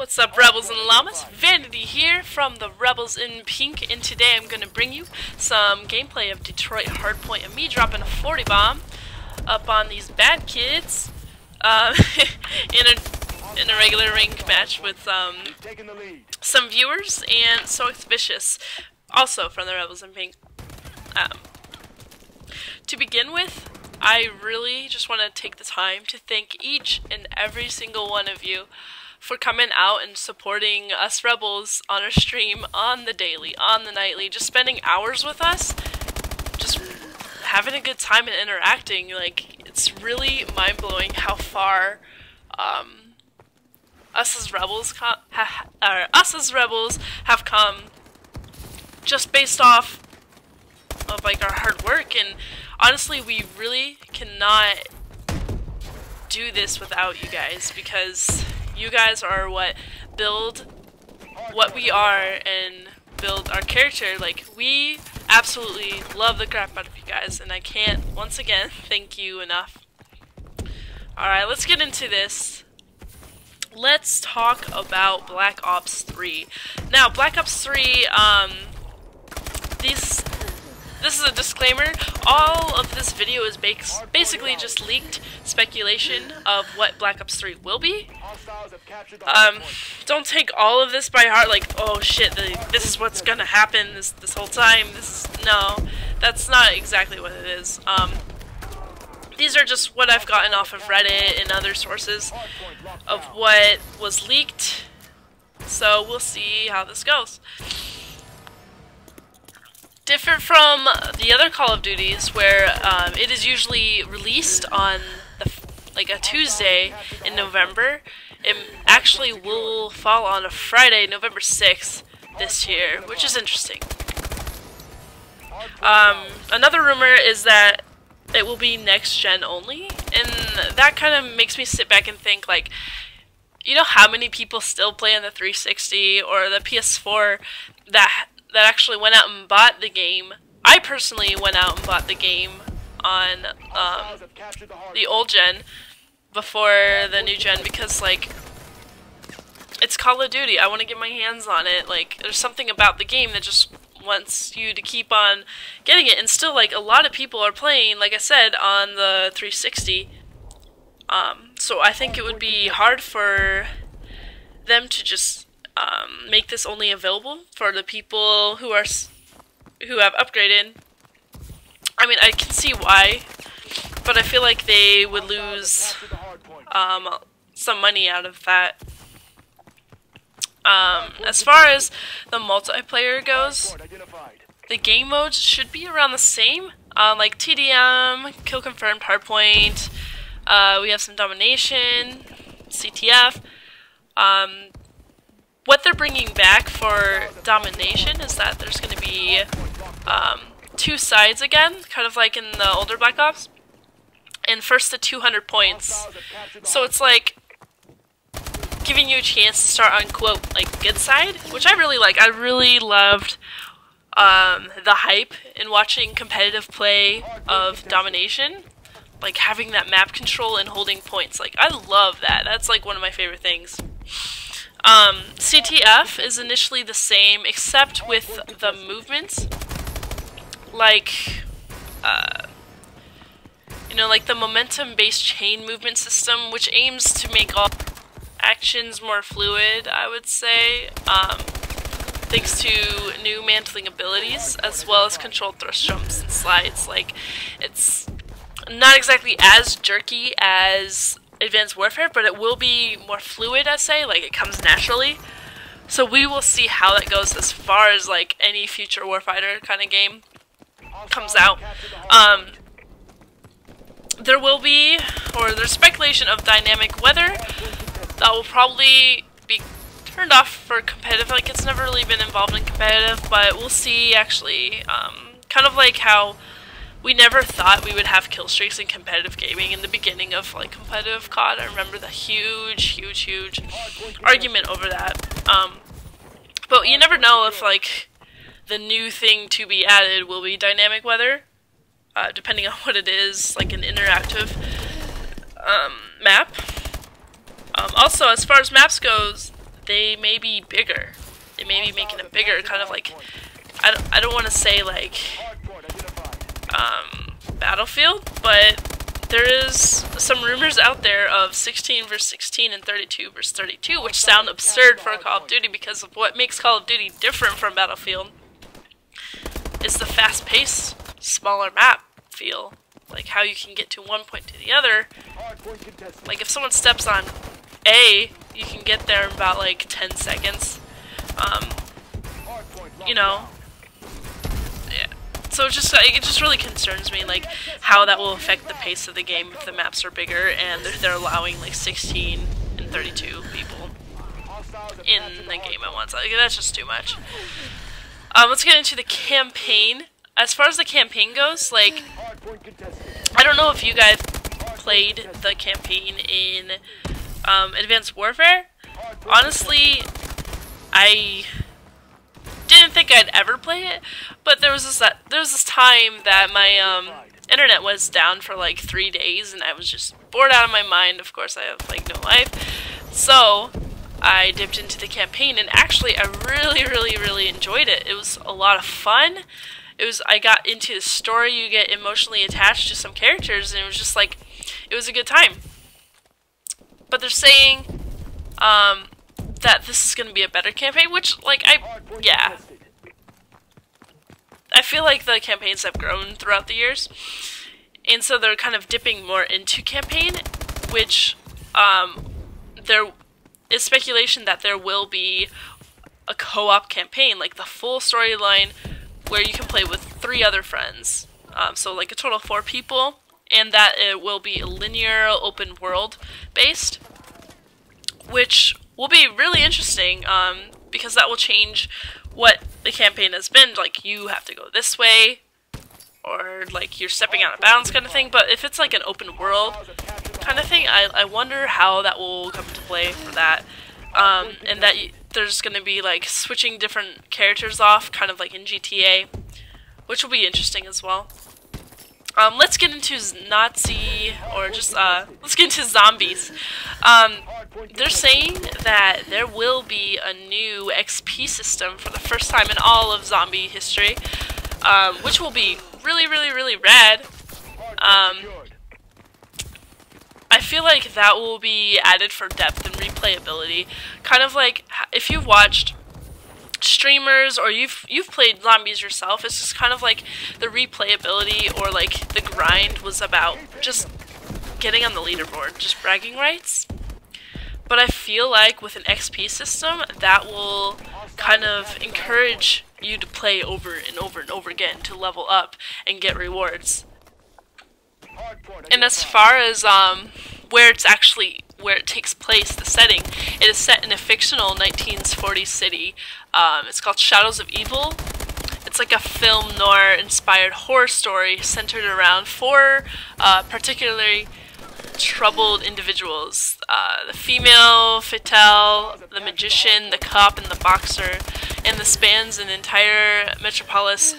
What's up, Rebels and Llamas? Vanity here from the Rebels in Pink, and today I'm going to bring you some gameplay of Detroit Hardpoint and me dropping a 40 bomb up on these bad kids in a regular ring match with some viewers, and So It's Vicious, also from the Rebels in Pink. To begin with, I really just want to take the time to thank each and every single one of you for coming out and supporting us Rebels on our stream, on the daily, on the nightly, just spending hours with us, just having a good time and interacting. Like, it's really mind-blowing how far us as Rebels have come just based off of like our hard work. And honestly, we really cannot do this without you guys, because you guys are what build what we are and build our character. Like, we absolutely love the crap out of you guys, and I can't, once again, thank you enough. Alright, let's get into this. Let's talk about Black Ops 3. Now, Black Ops 3, this is a disclaimer. All of this video is basically just leaked speculation of what Black Ops 3 will be. Don't take all of this by heart, like, oh shit, this is what's gonna happen this whole time. No, that's not exactly what it is. These are just what I've gotten off of Reddit and other sources of what was leaked. So we'll see how this goes. Different from the other Call of Duties, where it is usually released on like a Tuesday in November, it actually will fall on a Friday, November 6th this year, which is interesting. Another rumor is that it will be next gen only, and that kind of makes me sit back and think, like, you know how many people still play on the 360 or the PS4 that actually went out and bought the game. I personally went out and bought the game on the old gen before the new gen, because, like, it's Call of Duty. I want to get my hands on it. Like, there's something about the game that just wants you to keep on getting it, and still, like, a lot of people are playing, like I said, on the 360. So I think it would be hard for them to just make this only available for the people who have upgraded. I mean, I can see why, but I feel like they would lose some money out of that. As far as the multiplayer goes, the game modes should be around the same, like TDM, Kill Confirmed, Hardpoint. We have some Domination, CTF. What they're bringing back for Domination is that there's going to be two sides again, kind of like in the older Black Ops, and first to 200 points. So it's like giving you a chance to start on, quote, like, good side, which I really like. I really loved the hype in watching competitive play of Domination, like having that map control and holding points. Like, I love that. That's like one of my favorite things. CTF is initially the same, except with the movements, like, you know, like the momentum-based chain movement system, which aims to make all actions more fluid, I would say, thanks to new mantling abilities, as well as controlled thrust jumps and slides. Like, it's not exactly as jerky as Advanced Warfare, but it will be more fluid, I'd say. Like, it comes naturally. So we will see how that goes as far as, like, any future Warfighter kind of game comes out. There will be, or there's speculation of dynamic weather that will probably be turned off for competitive. Like, it's never really been involved in competitive, but we'll see, actually. Kind of like how we never thought we would have kill streaks in competitive gaming in the beginning of, like, competitive COD. I remember the huge argument over that. But you never know if, like, the new thing to be added will be dynamic weather, depending on what it is, like an interactive map. Also, as far as maps goes, they may be bigger. They may be making them bigger, kind of like, I don't want to say like Battlefield, but there is some rumors out there of 16 versus 16 and 32 versus 32, which sound absurd for Call of Duty because of what makes Call of Duty different from Battlefield is the fast-paced, smaller map feel. Like how you can get to one point to the other. Like if someone steps on A, you can get there in about like 10 seconds. You know, yeah. So it just really concerns me, like how that will affect the pace of the game if the maps are bigger and they're allowing like 16 and 32 people in the game at once. Like, that's just too much. Let's get into the campaign. As far as the campaign goes, like, I don't know if you guys played the campaign in Advanced Warfare. Honestly, I didn't think I'd ever play it, but there was this time that my internet was down for like 3 days, and I was just bored out of my mind. Of course, I have like no life, so I dipped into the campaign, and actually, I really enjoyed it. It was a lot of fun. I got into the story. You get emotionally attached to some characters, and it was just like, it was a good time. But they're saying that this is going to be a better campaign, which, like, yeah. I feel like the campaigns have grown throughout the years, and so they're kind of dipping more into campaign, which, there is speculation that there will be a co-op campaign, like the full storyline, where you can play with 3 other friends, so like a total of 4 people, and that it will be linear, open world based, which will be really interesting, because that will change what the campaign has been. Like, you have to go this way, or like you're stepping out of bounds kind of thing. But if it's like an open world kind of thing, I wonder how that will come into play for that, and that there's going to be like switching different characters off, kind of like in GTA, which will be interesting as well. Let's get into Nazi, or just, let's get into zombies. They're saying that there will be a new XP system for the first time in all of zombie history, which will be really rad. I feel like that will be added for depth and replayability. Kind of like if you've watched streamers or you've played zombies yourself, it's just kind of like the replayability or like the grind was about just getting on the leaderboard, just bragging rights. But I feel like with an XP system, that will kind of encourage you to play over and over again to level up and get rewards. And as far as where it takes place, the setting, it is set in a fictional 1940s city. It's called Shadows of Evil. It's like a film noir inspired horror story centered around 4 particularly troubled individuals. The female fatale, the magician, the cop, and the boxer, and this spans an entire metropolis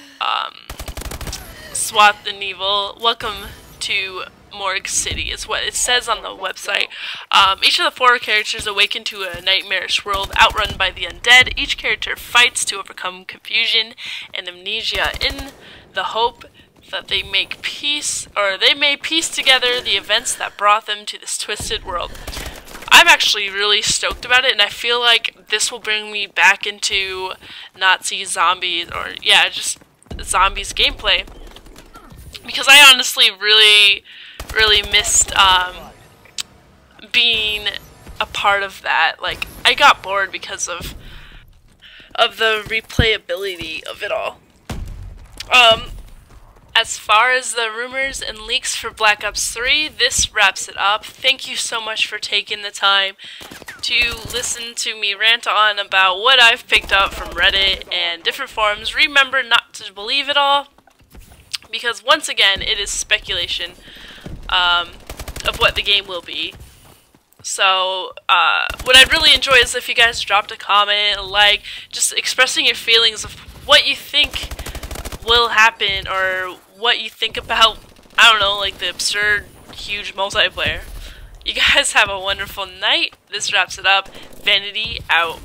swathed in evil. Welcome to Morgue City is what it says on the website. Each of the 4 characters awaken to a nightmarish world outrun by the undead. Each character fights to overcome confusion and amnesia in the hope that they may piece together the events that brought them to this twisted world. I'm actually really stoked about it, and I feel like this will bring me back into Nazi zombies, or yeah, just zombies gameplay, because I honestly really missed being a part of that. Like, I got bored because of the replayability of it all. As far as the rumors and leaks for Black Ops 3, this wraps it up. Thank you so much for taking the time to listen to me rant on about what I've picked up from Reddit and different forums. Remember not to believe it all, because once again, it is speculation of what the game will be. So, what I'd really enjoy is if you guys dropped a comment, a like, just expressing your feelings of what you think will happen, or what you think about, I don't know, like the absurd, huge multiplayer. You guys have a wonderful night. This wraps it up. Vanity out.